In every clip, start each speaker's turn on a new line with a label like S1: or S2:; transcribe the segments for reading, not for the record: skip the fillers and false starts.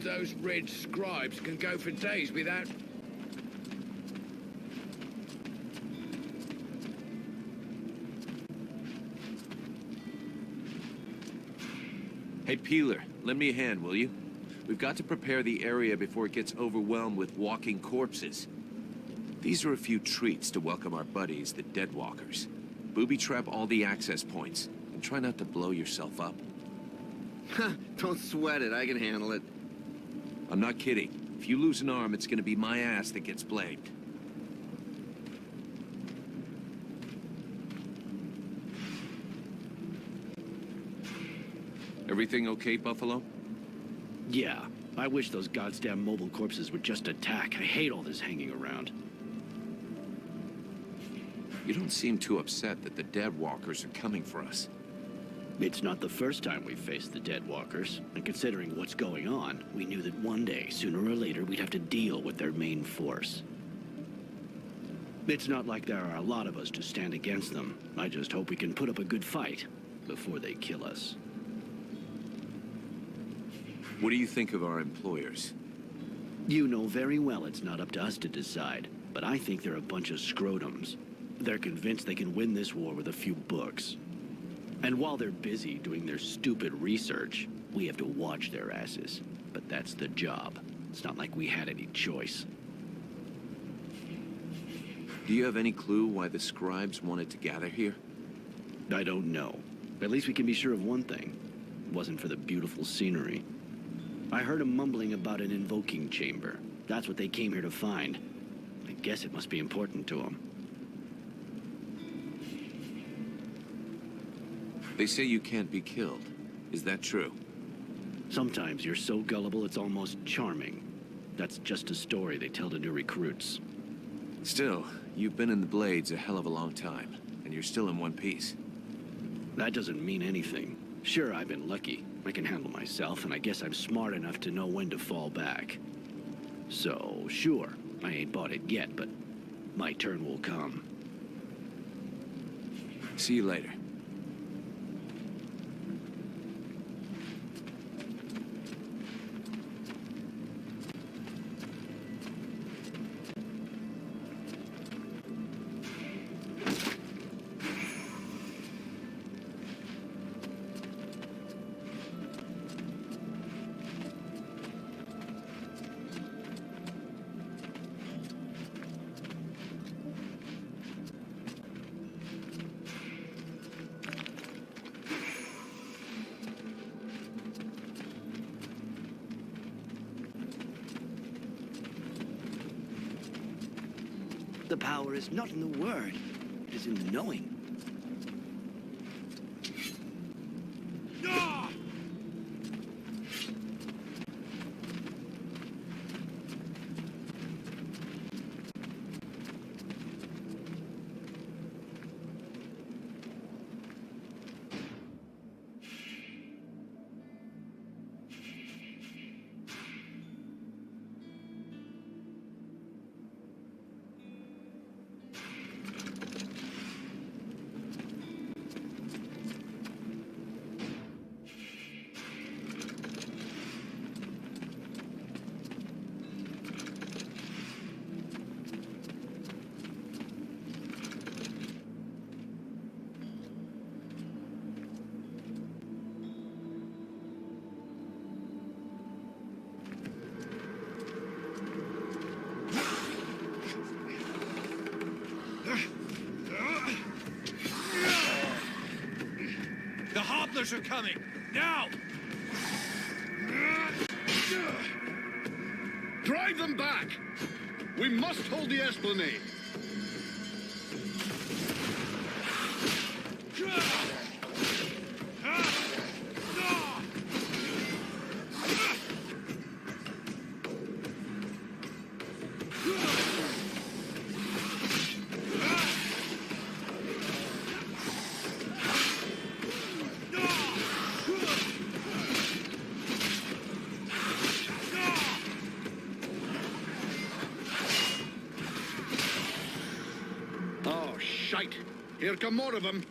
S1: those red scribes can go for days without...
S2: Hey, Peeler, lend me a hand, will you? We've got to prepare the area before it gets overwhelmed with walking corpses. These are a few treats to welcome our buddies, the Deadwalkers. Booby-trap all the access points, and try not to blow yourself up.
S3: Don't sweat it, I can handle it.
S2: I'm not kidding. If you lose an arm, it's gonna be my ass that gets blamed. Everything okay, Buffalo?
S4: Yeah. I wish those goddamn mobile corpses would just attack. I hate all this hanging around.
S2: You don't seem too upset that the Deadwalkers are coming for us.
S4: It's not the first time we've faced the Deadwalkers, and considering what's going on, we knew that one day, sooner or later, we'd have to deal with their main force. It's not like there are a lot of us to stand against them. I just hope we can put up a good fight before they kill us.
S2: What do you think of our employers?
S4: You know very well it's not up to us to decide, but I think they're a bunch of scrotums. They're convinced they can win this war with a few books. And while they're busy doing their stupid research, we have to watch their asses. But that's the job. It's not like we had any choice.
S2: Do you have any clue why the scribes wanted to gather here?
S4: I don't know. At least we can be sure of one thing. It wasn't for the beautiful scenery. I heard them mumbling about an invoking chamber. That's what they came here to find. I guess it must be important to them.
S2: They say you can't be killed. Is that true?
S4: Sometimes you're so gullible it's almost charming. That's just a story they tell to new recruits.
S2: Still, you've been in the Blades a hell of a long time, and you're still in one piece.
S4: That doesn't mean anything. Sure, I've been lucky. I can handle myself, and I guess I'm smart enough to know when to fall back. So, sure, I ain't bought it yet, but my turn will come.
S2: See you later.
S4: The power is not in the word, it is in the knowing.
S5: The hobblers are coming! Now!
S1: Drive them back! We must hold the esplanade! Oh, shite! Here come more of them!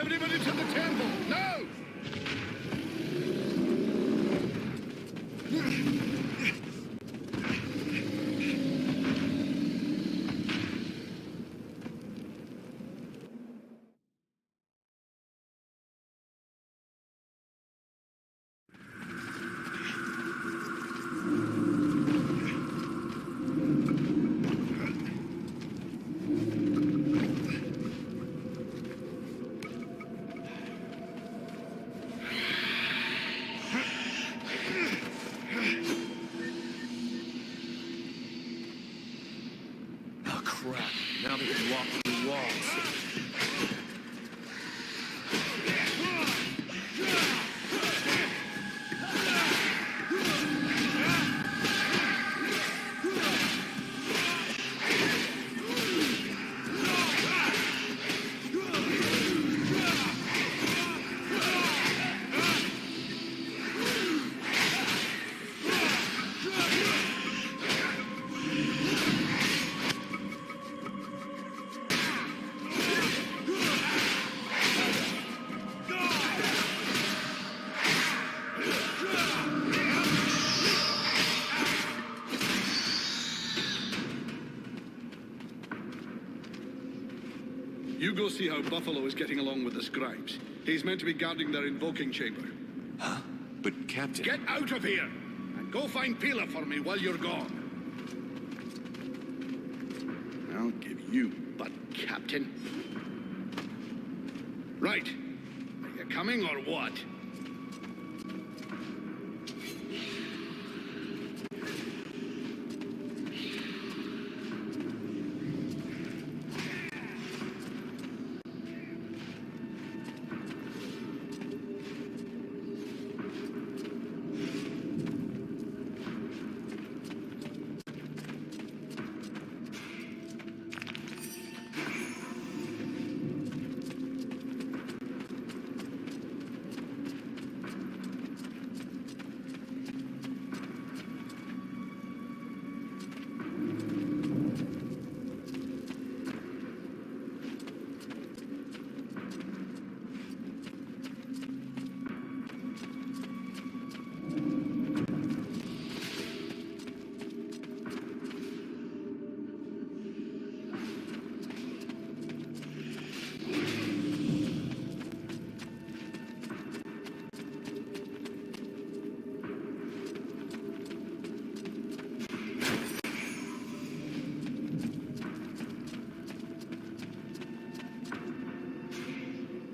S1: Everybody to the temple, now!
S5: Oh, crap. Now they can walk through walls.
S1: You go see how Buffalo is getting along with the scribes. He's meant to be guarding their invoking chamber.
S2: Huh? But, Captain...
S1: Get out of here! And go find Pila for me while you're gone. I'll give you butt, Captain. Right. Are you coming or what?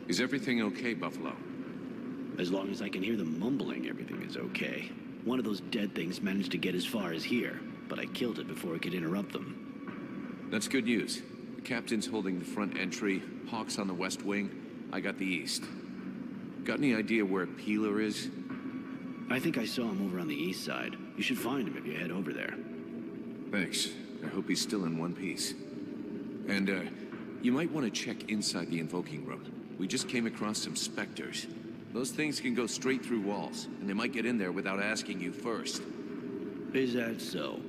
S2: Is everything okay, Buffalo?
S4: As long as I can hear them mumbling, everything is okay. One of those dead things managed to get as far as here, but I killed it before it could interrupt them.
S2: That's good news. The captain's holding the front entry, Hawk's on the west wing, I got the east. Got any idea where Peeler is?
S4: I think I saw him over on the east side. You should find him if you head over there.
S2: Thanks. I hope he's still in one piece. And, you might want to check inside the invoking room. We just came across some specters. Those things can go straight through walls, and they might get in there without asking you first.
S4: Is that so?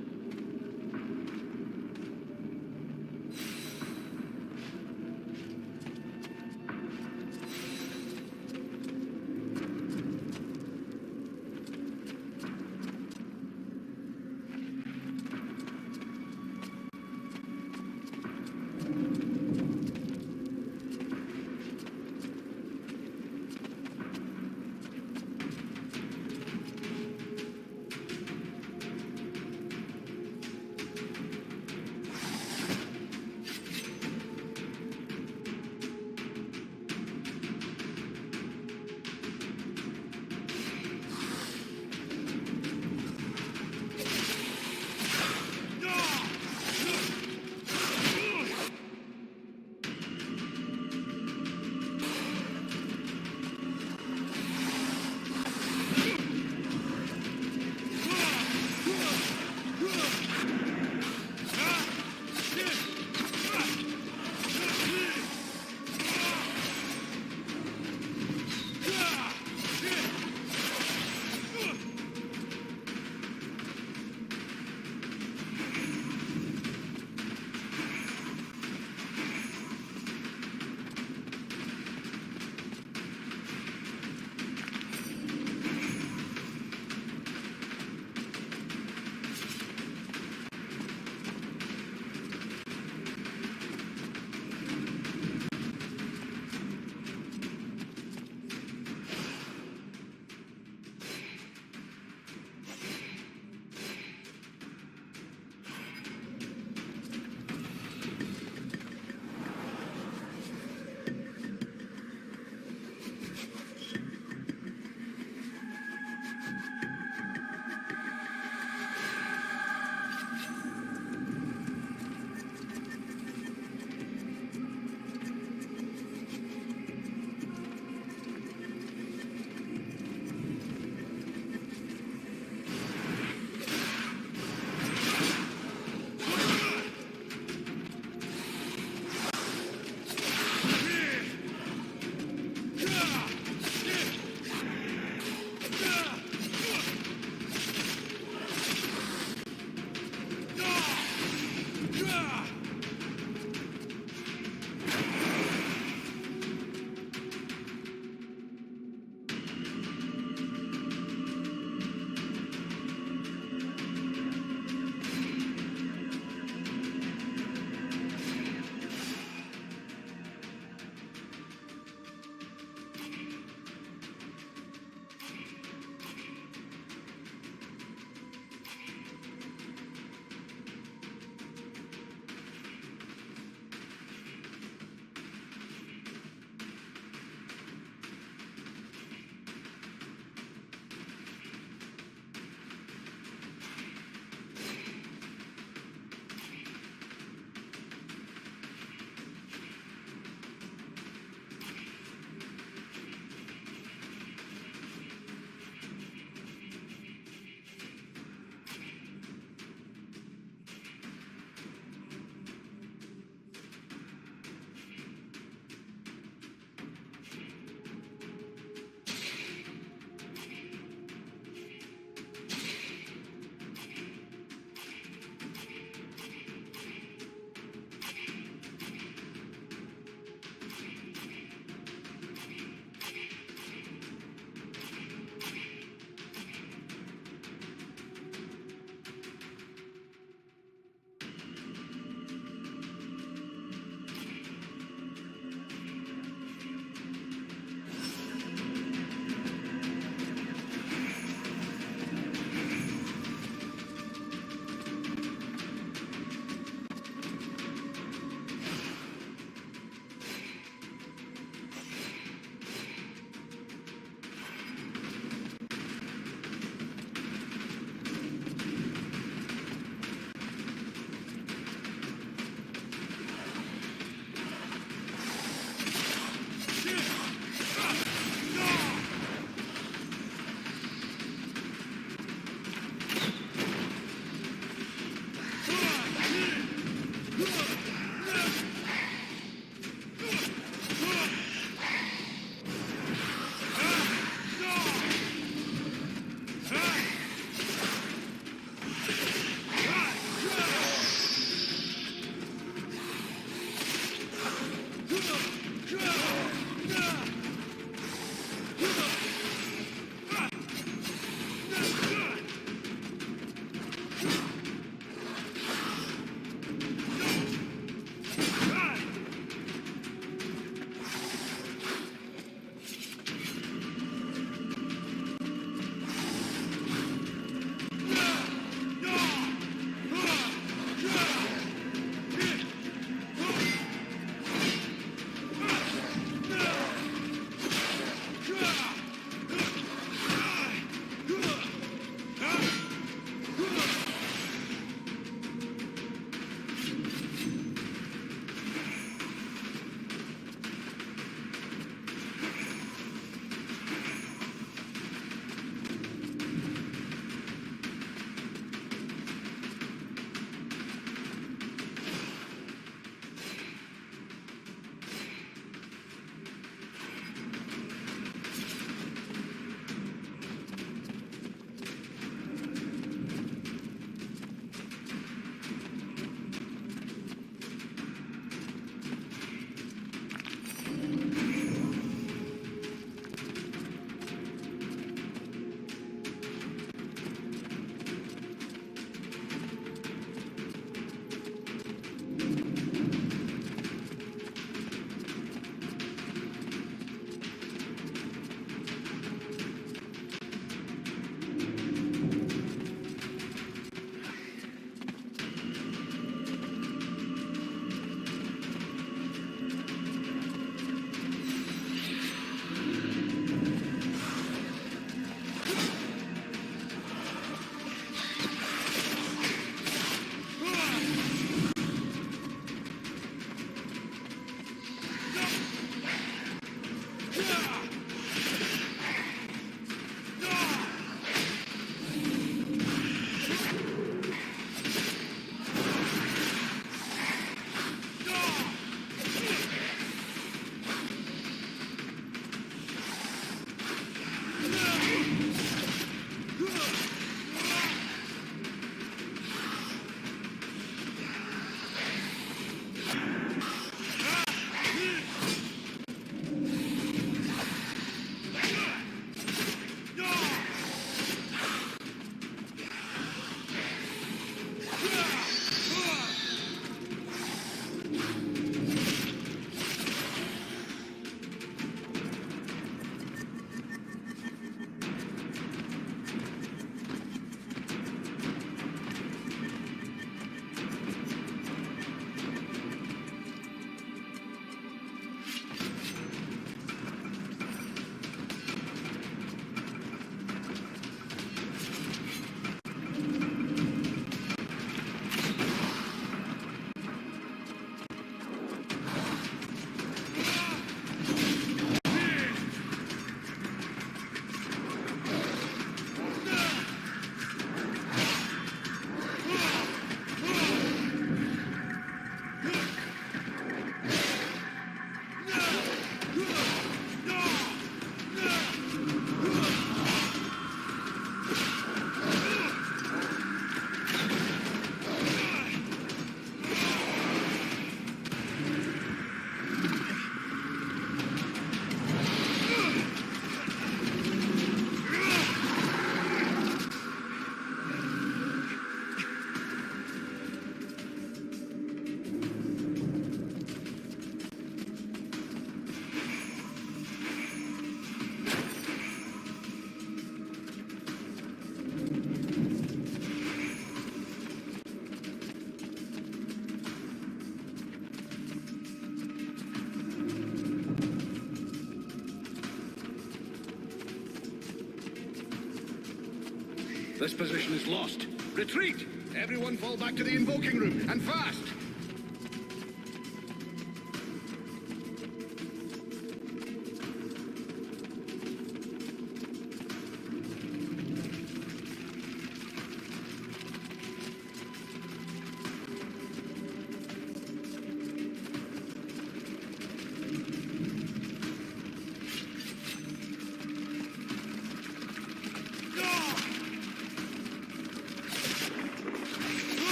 S1: This position is lost. Retreat! Everyone fall back to the invoking room, and fast!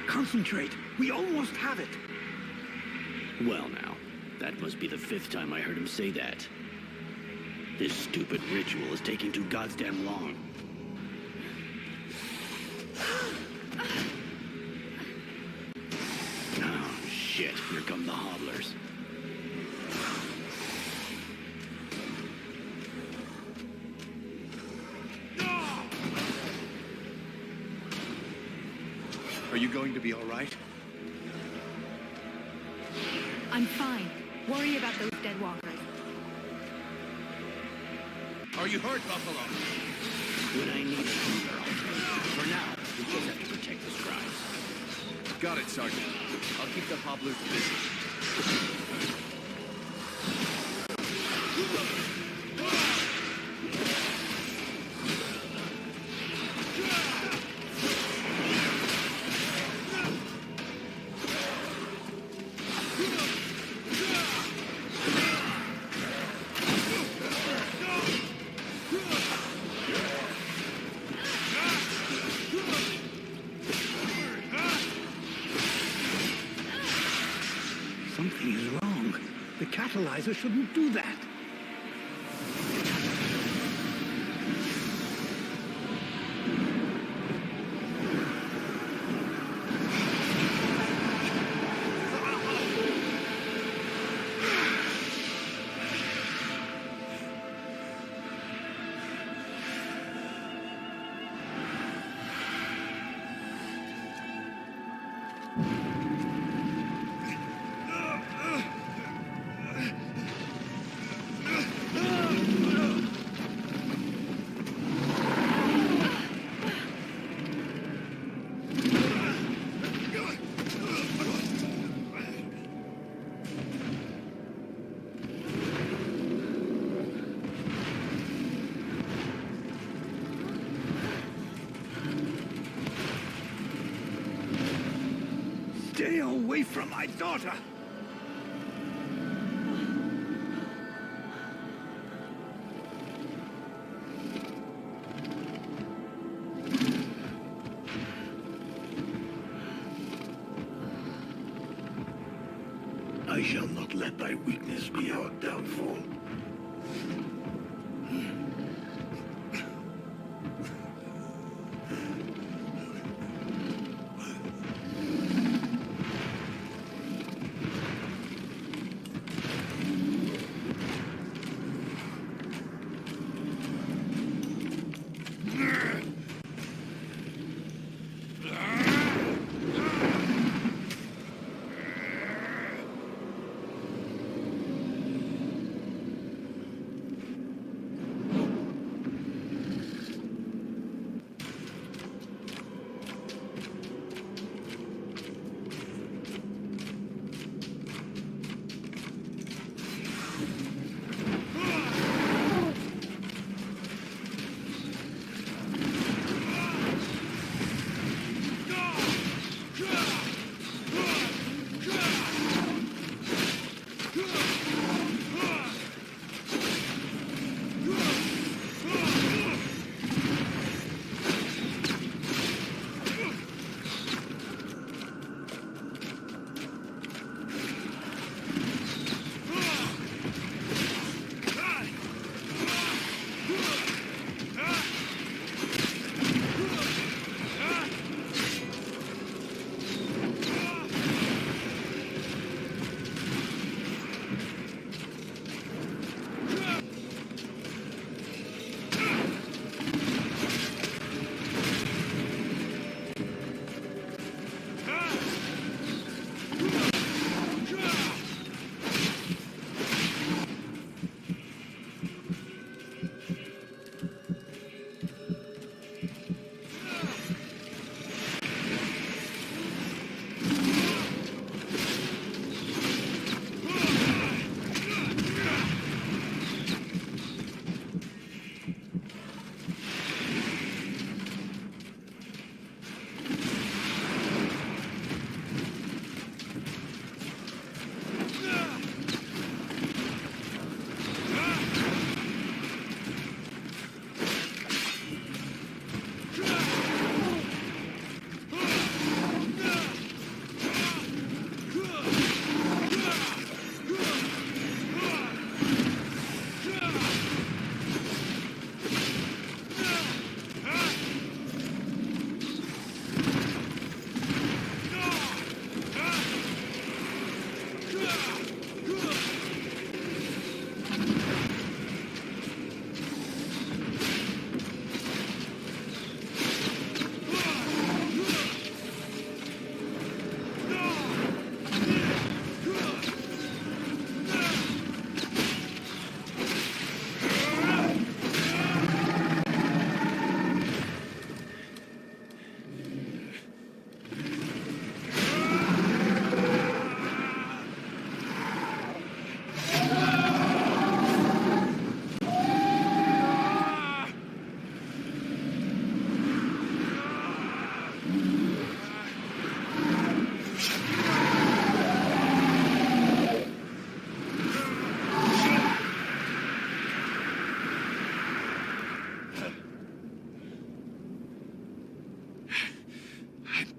S6: Concentrate. We almost have it.
S4: Well now, that must be the 5th time I heard him say that. This stupid ritual is taking too goddamn long. Oh, shit. Here come the hobblers.
S6: Are you going to be all right?
S7: I'm fine. Worry about those dead walkers.
S5: Are you hurt, Buffalo?
S4: When I need a healer, I'll take it. For now, we just have to protect the scribes.
S5: Got it, Sergeant. I'll keep the hobblers busy.
S6: Something is wrong. The catalyzer shouldn't do that. away from my daughter!
S8: I shall not let thy weakness be our downfall.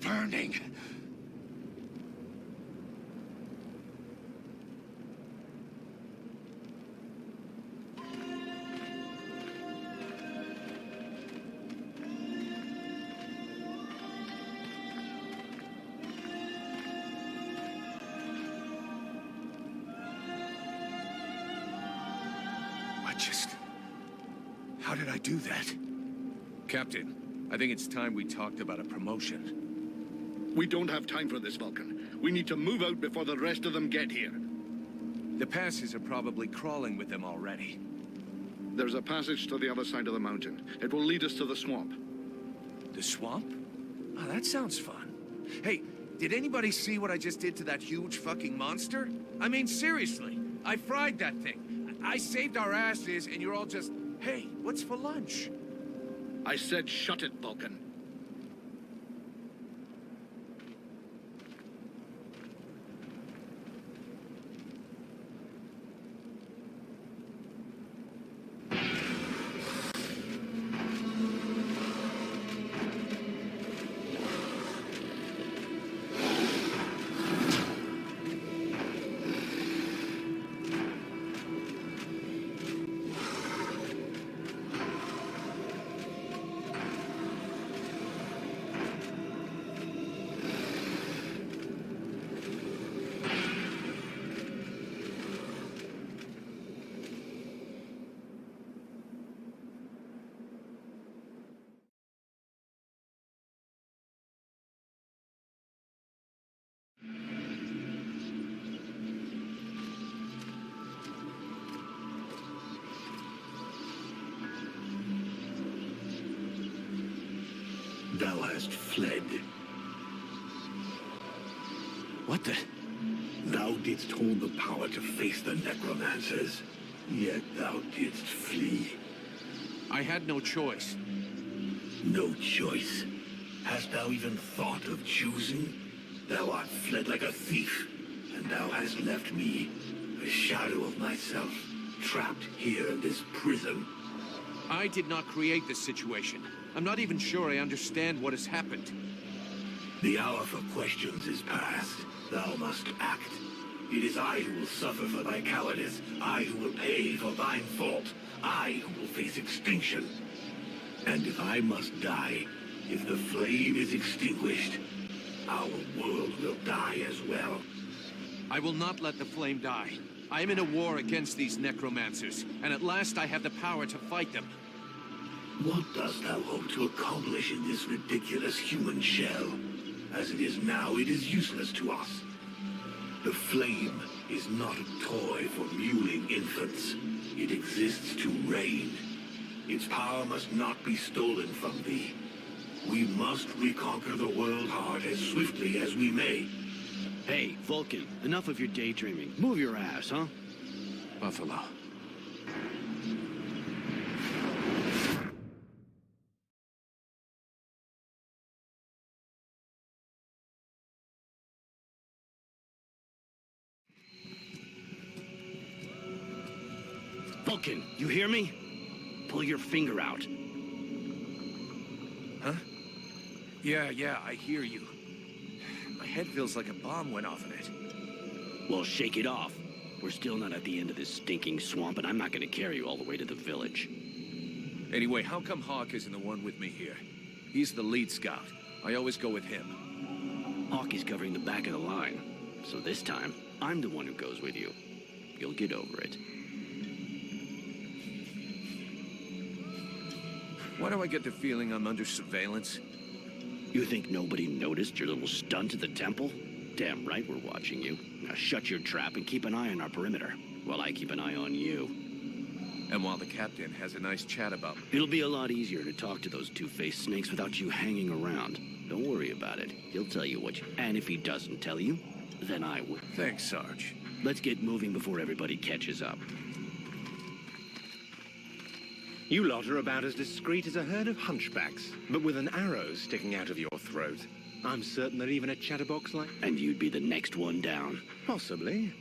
S5: Burning. How did I do that?
S2: Captain, I think it's time we talked about a promotion.
S1: We don't have time for this, Vulcan. We need to move out before the rest of them get here.
S2: The passes are probably crawling with them already.
S1: There's a passage to the other side of the mountain. It will lead us to the swamp.
S2: The swamp? Oh, that sounds fun. Hey, did anybody see what I just did to that huge fucking monster? I mean, seriously, I fried that thing. I saved our asses, and you're all just, hey, what's for lunch?
S1: I said shut it, Vulcan.
S8: Thou hast fled.
S2: What the?
S8: Thou didst hold the power to face the necromancers, yet thou didst flee.
S2: I had no choice.
S8: No choice. Hast thou even thought of choosing? Thou art fled like a thief, and thou hast left me, a shadow of myself, trapped here in this prison.
S2: I did not create this situation. I'm not even sure I understand what has happened.
S8: The hour for questions is past. Thou must act. It is I who will suffer for thy cowardice. I who will pay for thine fault. I who will face extinction. And if I must die, if the flame is extinguished, our world will die as well.
S2: I will not let the flame die. I am in a war against these necromancers, and at last I have the power to fight them.
S8: What dost thou hope to accomplish in this ridiculous human shell? As it is now, it is useless to us. The flame is not a toy for mewling infants. It exists to reign. Its power must not be stolen from thee. We must reconquer the world heart as swiftly as we may.
S4: Hey, Vulcan, enough of your daydreaming. Move your ass, huh?
S2: Buffalo.
S4: Vulcan, you hear me? Pull your finger out.
S5: Huh? Yeah, I hear you. My head feels like a bomb went off in it.
S4: Well, shake it off. We're still not at the end of this stinking swamp, and I'm not gonna carry you all the way to the village.
S5: Anyway, how come Hawk isn't the one with me here? He's the lead scout. I always go with him.
S4: Hawk is covering the back of the line. So this time, I'm the one who goes with you. You'll get over it.
S5: Why do I get the feeling I'm under surveillance?
S4: You think nobody noticed your little stunt at the temple? Damn right we're watching you. Now shut your trap and keep an eye on our perimeter, while I keep an eye on you.
S5: And while the captain has a nice chat about me.
S4: It'll be a lot easier to talk to those two-faced snakes without you hanging around. Don't worry about it. He'll tell you what you... And if he doesn't tell you, then I will.
S5: Thanks, Sarge.
S4: Let's get moving before everybody catches up.
S9: You lot are about as discreet as a herd of hunchbacks, but with an arrow sticking out of your throat. I'm certain that even a chatterbox like...
S4: And you'd be the next one down.
S9: Possibly.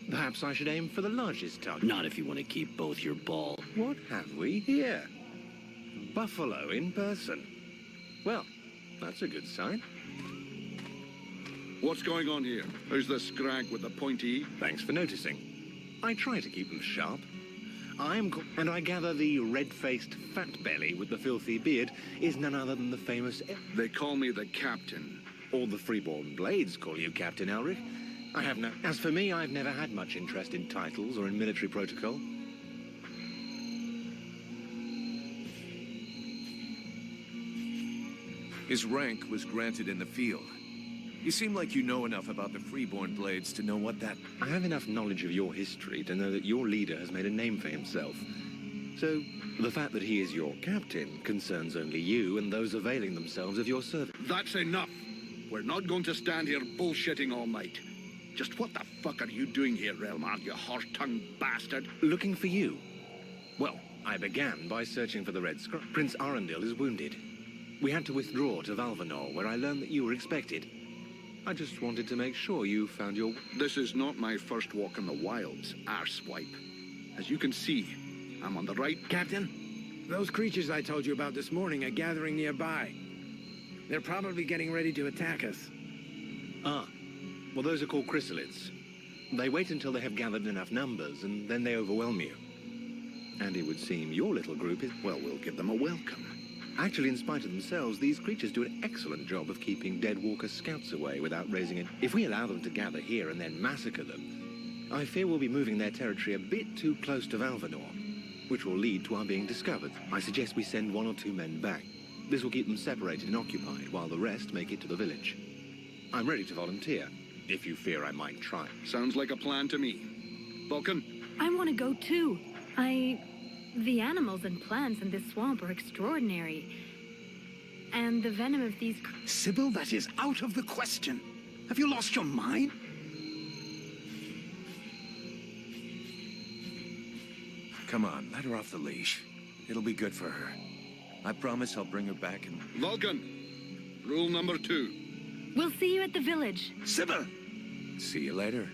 S9: Perhaps I should aim for the largest target.
S4: Not if you want to keep both your ball.
S9: What have we here? Buffalo in person. Well, that's a good sign.
S1: What's going on here? Who's the scrag with the pointy E?
S9: Thanks for noticing. I try to keep them sharp. And I gather the red-faced fat belly with the filthy beard is none other than the famous...
S1: They call me the captain.
S9: All the freeborn blades call you Captain Elric. As for me, I've never had much interest in titles or in military protocol.
S5: His rank was granted in the field. You seem like you know enough about the freeborn blades to know what that...
S9: I have enough knowledge of your history to know that your leader has made a name for himself. So, the fact that he is your captain concerns only you and those availing themselves of your service.
S1: That's enough. We're not going to stand here bullshitting all night. Just what the fuck are you doing here, Relmar, you horse-tongued bastard?
S9: Looking for you. Well, I began by searching for the Red Scrub. Prince Arundel is wounded. We had to withdraw to Valvanor, where I learned that you were expected. I just wanted to make sure you found your...
S1: This is not my first walk in the wilds, arsewipe. As you can see, I'm on the right...
S10: Captain, those creatures I told you about this morning are gathering nearby. They're probably getting ready to attack us.
S9: Ah, well, those are called chrysalids. They wait until they have gathered enough numbers, and then they overwhelm you. And it would seem your little group is...
S1: Well, we'll give them a welcome.
S9: Actually, in spite of themselves, these creatures do an excellent job of keeping dead walker scouts away without raising it. If we allow them to gather here and then massacre them, I fear we'll be moving their territory a bit too close to Valvanor, which will lead to our being discovered. I suggest we send 1 or 2 men back. This will keep them separated and occupied, while the rest make it to the village. I'm ready to volunteer, if you fear I might try.
S1: Sounds like a plan to me. Vulcan?
S7: I want to go too. The animals and plants in this swamp are extraordinary. And the venom of these...
S6: Sybil, that is out of the question. Have you lost your mind?
S5: Come on, let her off the leash. It'll be good for her. I promise I'll bring her back and...
S1: Vulcan, rule number 2.
S7: We'll see you at the village.
S6: Sybil!
S5: See you later.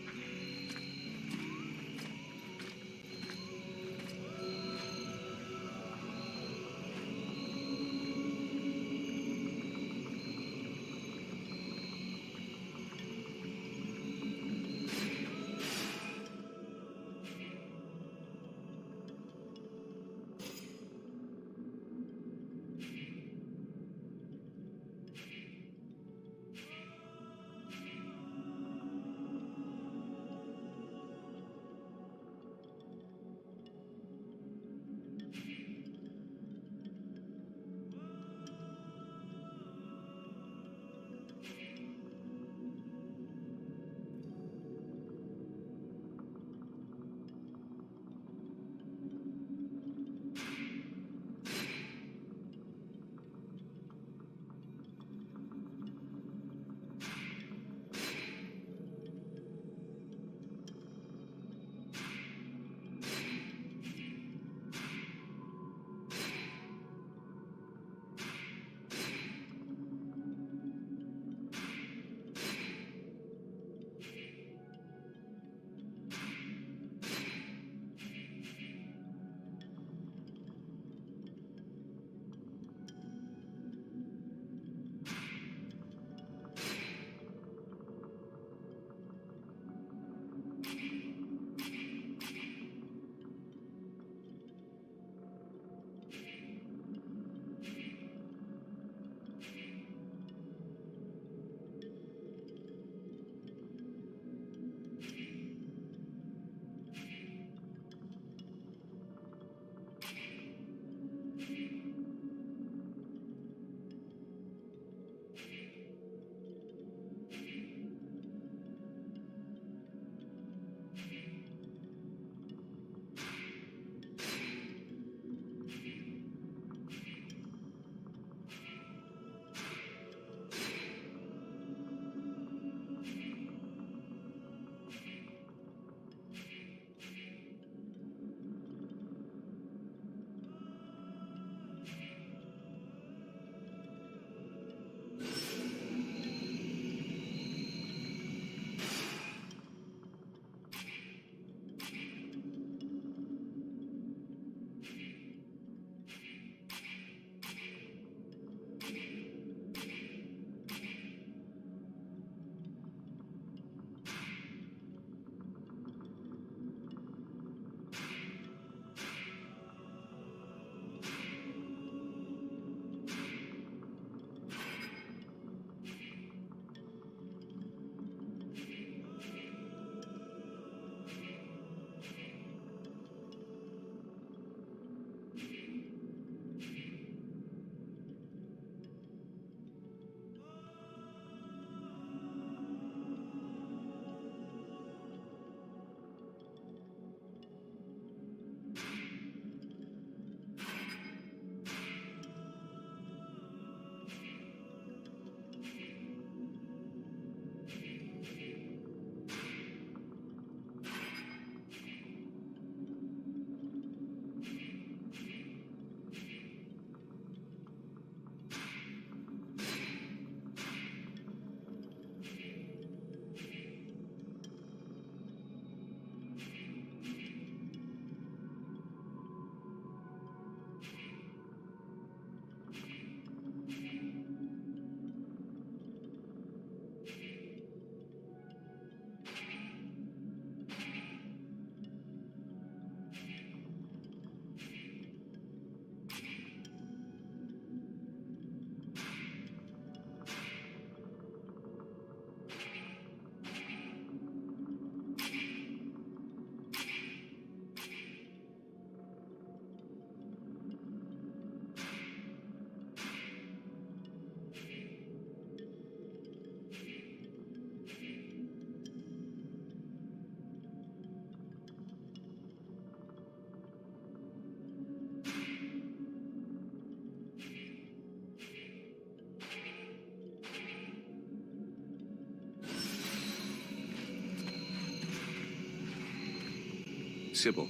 S2: Sybil,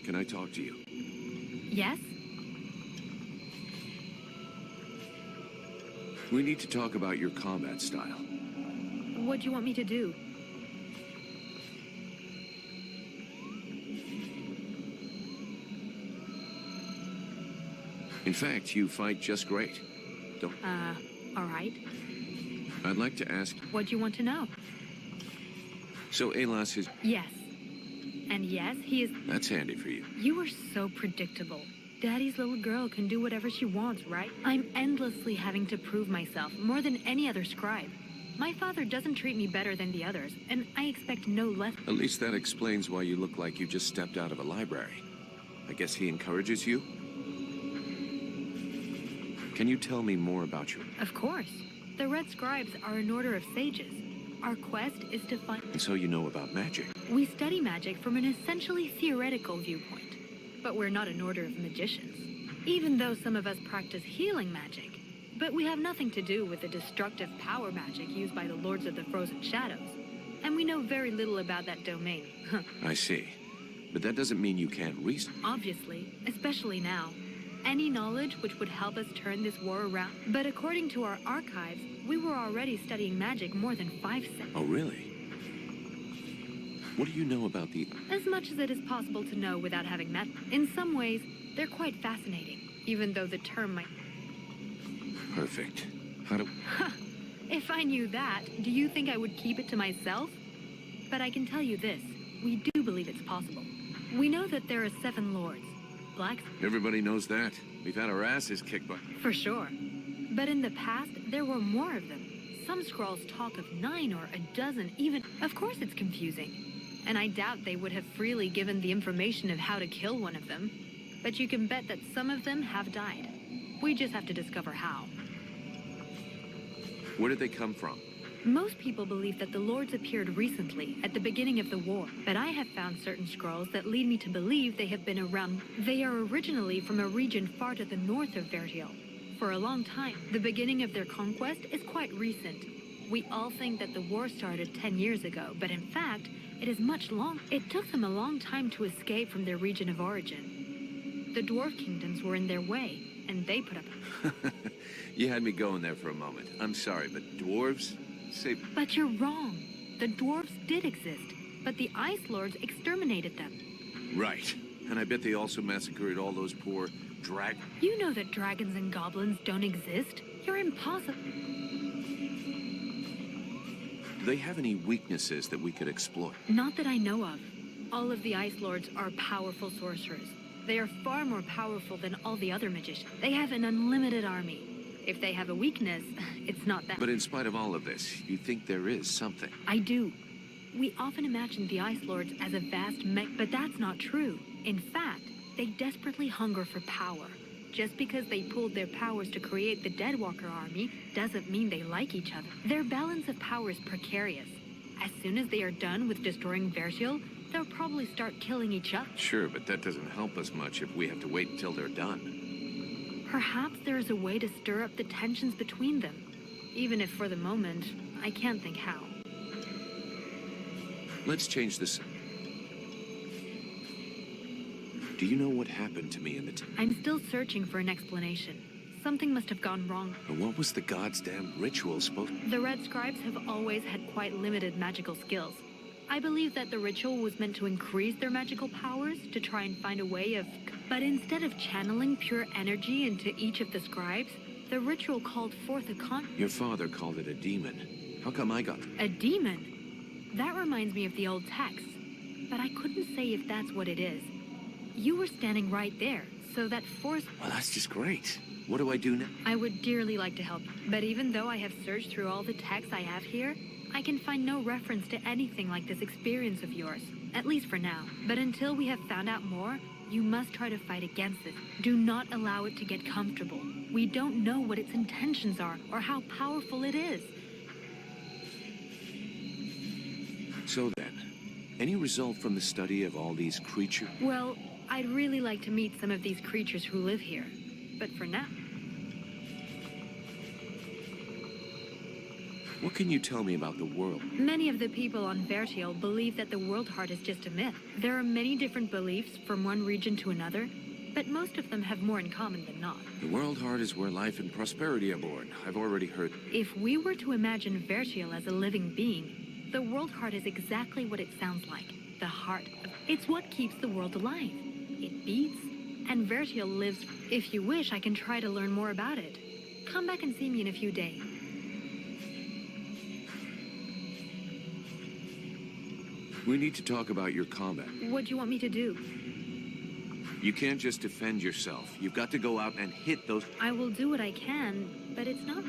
S2: can I talk to you?
S7: Yes?
S2: We need to talk about your combat style.
S7: What do you want me to do?
S2: In fact, you fight just great. Don't...
S7: All right.
S2: I'd like to ask...
S7: What do you want to know?
S2: So Alas is...
S7: Yes. And yes, he is...
S2: That's handy for you.
S7: You are so predictable. Daddy's little girl can do whatever she wants, right? I'm endlessly having to prove myself more than any other scribe. My father doesn't treat me better than the others, and I expect no less.
S2: At least that explains why you look like you just stepped out of a library. I guess he encourages you? Can you tell me more about you?
S7: Of course. The Red Scribes are an order of sages. Our quest is to find...
S2: And so you know about magic.
S7: We study magic from an essentially theoretical viewpoint. But we're not an order of magicians. Even though some of us practice healing magic. But we have nothing to do with the destructive power magic used by the Lords of the Frozen Shadows. And we know very little about that domain.
S2: I see. But that doesn't mean you can't reason.
S7: Obviously, especially now. Any knowledge which would help us turn this war around. But according to our archives, we were already studying magic more than 5 seconds.
S2: Oh, really? What do you know about the...
S7: As much as it is possible to know without having met. In some ways, they're quite fascinating, even though the term might...
S2: Perfect. How do...
S7: If I knew that, do you think I would keep it to myself? But I can tell you this, we do believe it's possible. We know that there are 7 lords. Blacks...
S2: Everybody knows that. We've had our asses kicked by...
S7: For sure. But in the past, there were more of them. Some scrolls talk of 9 or a dozen, even... Of course it's confusing. And I doubt they would have freely given the information of how to kill one of them. But you can bet that some of them have died. We just have to discover how.
S2: Where did they come from?
S7: Most people believe that the lords appeared recently, at the beginning of the war. But I have found certain scrolls that lead me to believe they have been around. They are originally from a region far to the north of Refferal. For a long time, the beginning of their conquest is quite recent. We all think that the war started 10 years ago, but in fact, it is much long. It took them a long time to escape from their region of origin. The dwarf kingdoms were in their way, and they put up...
S2: You had me going there for a moment. I'm sorry, but dwarves? Say...
S7: But you're wrong. The dwarves did exist, but the Ice Lords exterminated them.
S2: Right. And I bet they also massacred all those poor
S7: You know that dragons and goblins don't exist. You're impossible.
S2: Do they have any weaknesses that we could exploit?
S7: Not that I know of. All of the Ice Lords are powerful sorcerers. They are far more powerful than all the other magicians. They have an unlimited army. If they have a weakness, it's not that.
S2: But in spite of all of this, you think there is something?
S7: I do. We often imagine the Ice Lords as a vast but that's not true. In fact, they desperately hunger for power. Just because they pooled their powers to create the Deadwalker army doesn't mean they like each other. Their balance of power is precarious. As soon as they are done with destroying Refferal, they'll probably start killing each other.
S2: Sure, but that doesn't help us much if we have to wait until they're done.
S7: Perhaps there is a way to stir up the tensions between them. Even if for the moment, I can't think how.
S2: Let's change this. Do you know what happened to me in the
S7: I'm still searching for an explanation. Something must have gone wrong.
S2: And what was the god's damn ritual supposed...
S7: The Red Scribes have always had quite limited magical skills. I believe that the ritual was meant to increase their magical powers, to try and find a way of... But instead of channeling pure energy into each of the scribes, the ritual called forth a
S2: Your father called it a demon. How come I got...
S7: A demon? That reminds me of the old texts. But I couldn't say if that's what it is. You were standing right there, so that force...
S2: Well, that's just great. What do I do now?
S7: I would dearly like to help, but even though I have searched through all the texts I have here, I can find no reference to anything like this experience of yours, at least for now. But until we have found out more, you must try to fight against it. Do not allow it to get comfortable. We don't know what its intentions are, or how powerful it is.
S2: So then, any result from the study of all these creatures?
S7: Well, I'd really like to meet some of these creatures who live here. But for now...
S2: What can you tell me about the world?
S7: Many of the people on Vertial believe that the world heart is just a myth. There are many different beliefs from one region to another, but most of them have more in common than not.
S2: The world heart is where life and prosperity are born. I've already heard.
S7: If we were to imagine Vertial as a living being, the world heart is exactly what it sounds like. The heart. It's what keeps the world alive. It beats, and Vertial lives. If you wish, I can try to learn more about it. Come back and see me in a few days.
S2: We need to talk about your combat.
S7: What do you want me to do?
S2: You can't just defend yourself. You've got to go out and hit those...
S7: I will do what I can, but it's not...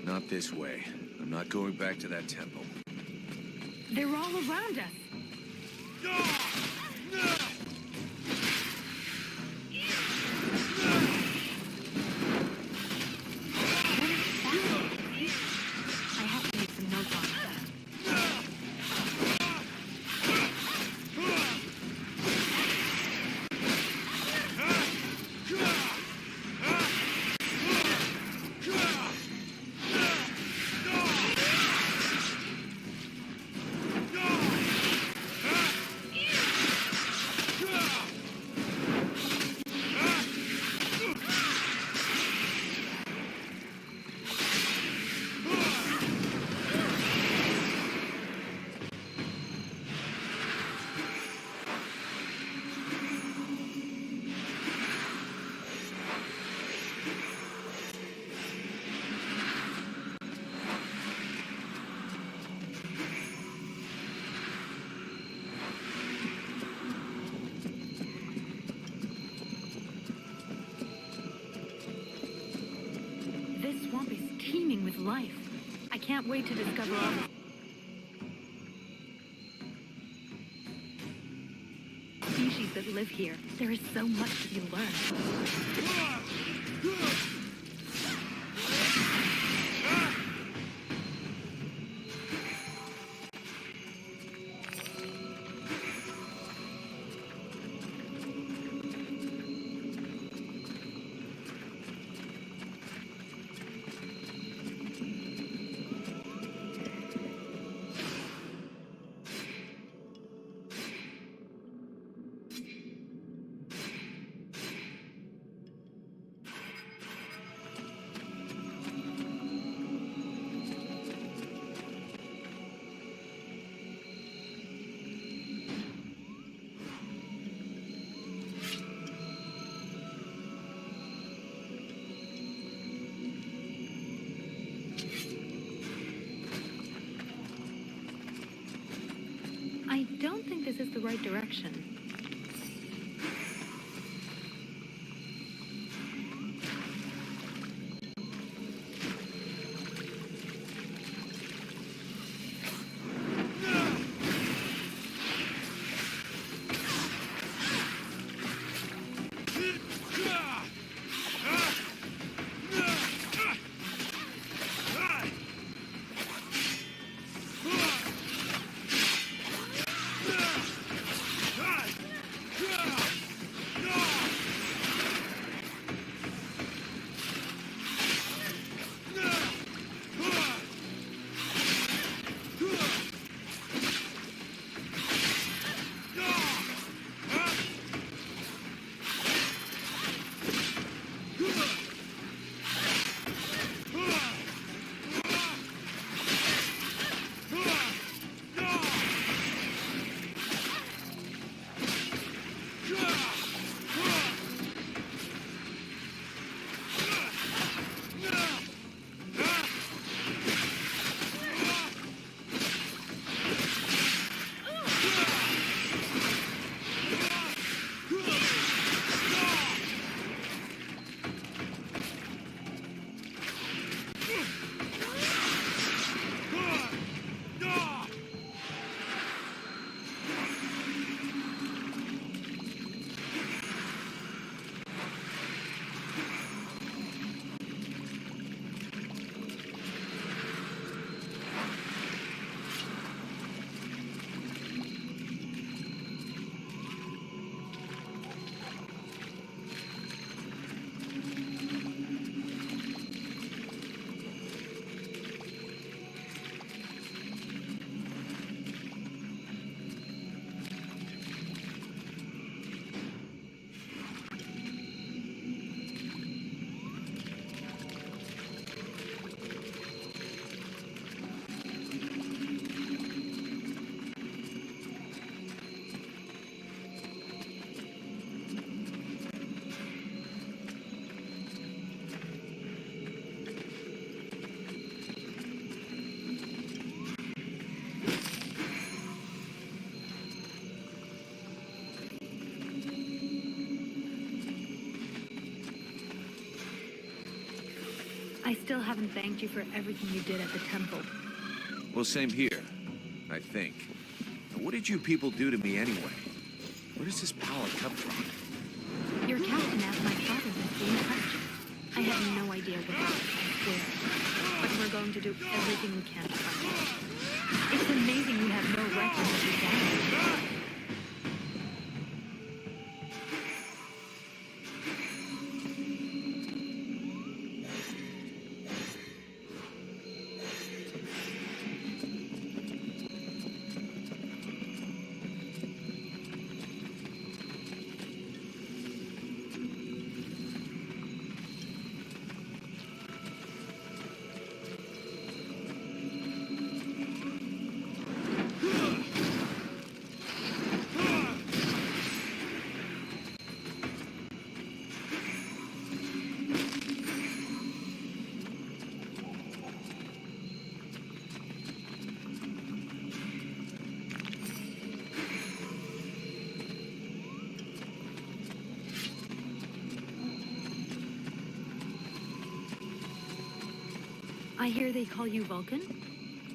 S5: Not this way. I'm not going back to that temple.
S7: They're all around us. I have to make some notes on that. This swamp is teeming with life. I can't wait to discover all the species that live here. There is so much to be learned. I don't think this is the right direction. I still haven't thanked you for everything you did at the temple.
S5: Well, same here, I think. Now, what did you people do to me anyway? Where does this power come from?
S7: Your captain asked my father the same question. I have no idea what it is, I swear. But we're going to do everything we can to find it. It's amazing you have no record of your dad. I hear they call you Vulcan?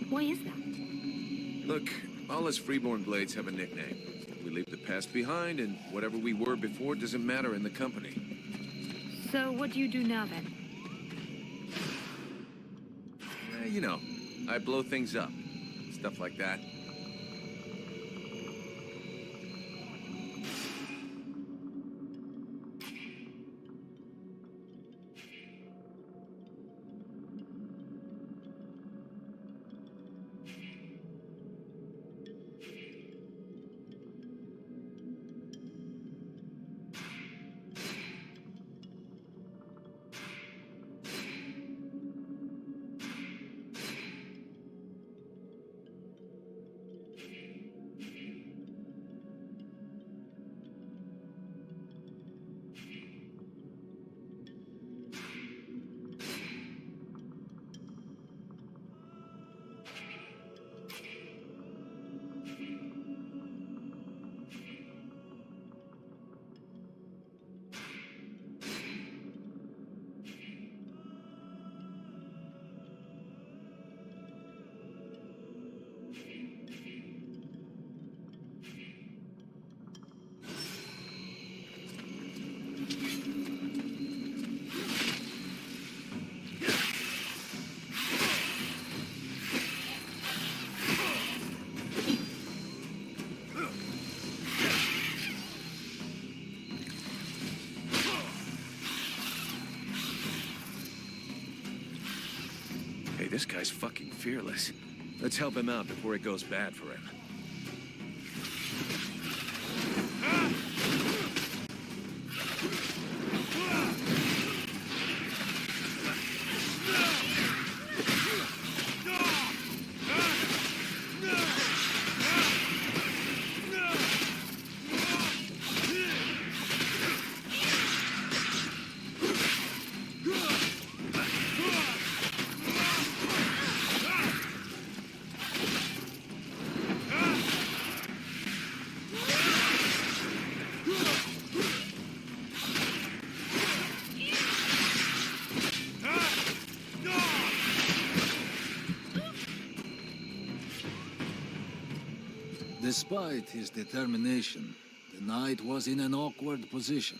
S7: Why is that?
S5: Look, all us freeborn blades have a nickname. We leave the past behind, and whatever we were before doesn't matter in the company.
S7: So what do you do now then?
S5: You know, I blow things up. Stuff like that. Hey, this guy's fucking fearless. Let's help him out before it goes bad for him.
S11: Despite his determination, the knight was in an awkward position.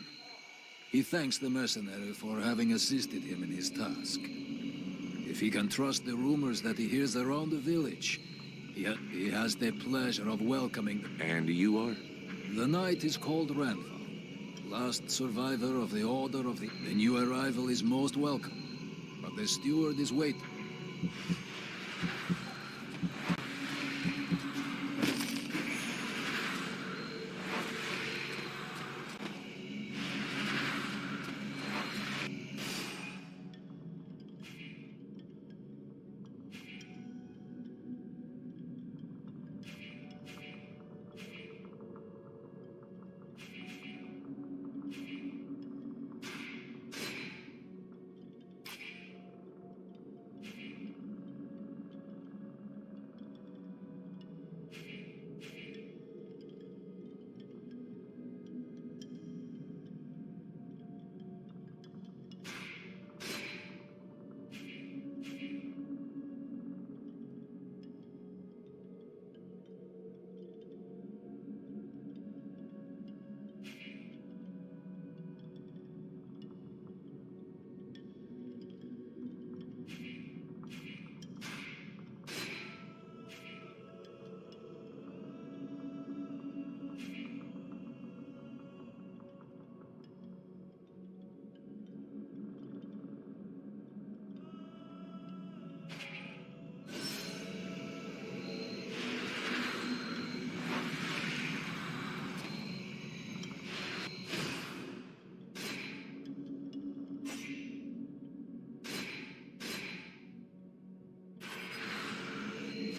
S11: He thanks the mercenary for having assisted him in his task. If he can trust the rumors that he hears around the village, he has the pleasure of welcoming them.
S2: And you are?
S11: The knight is called Refferal, last survivor of the Order of the... The new arrival is most welcome, but the steward is waiting.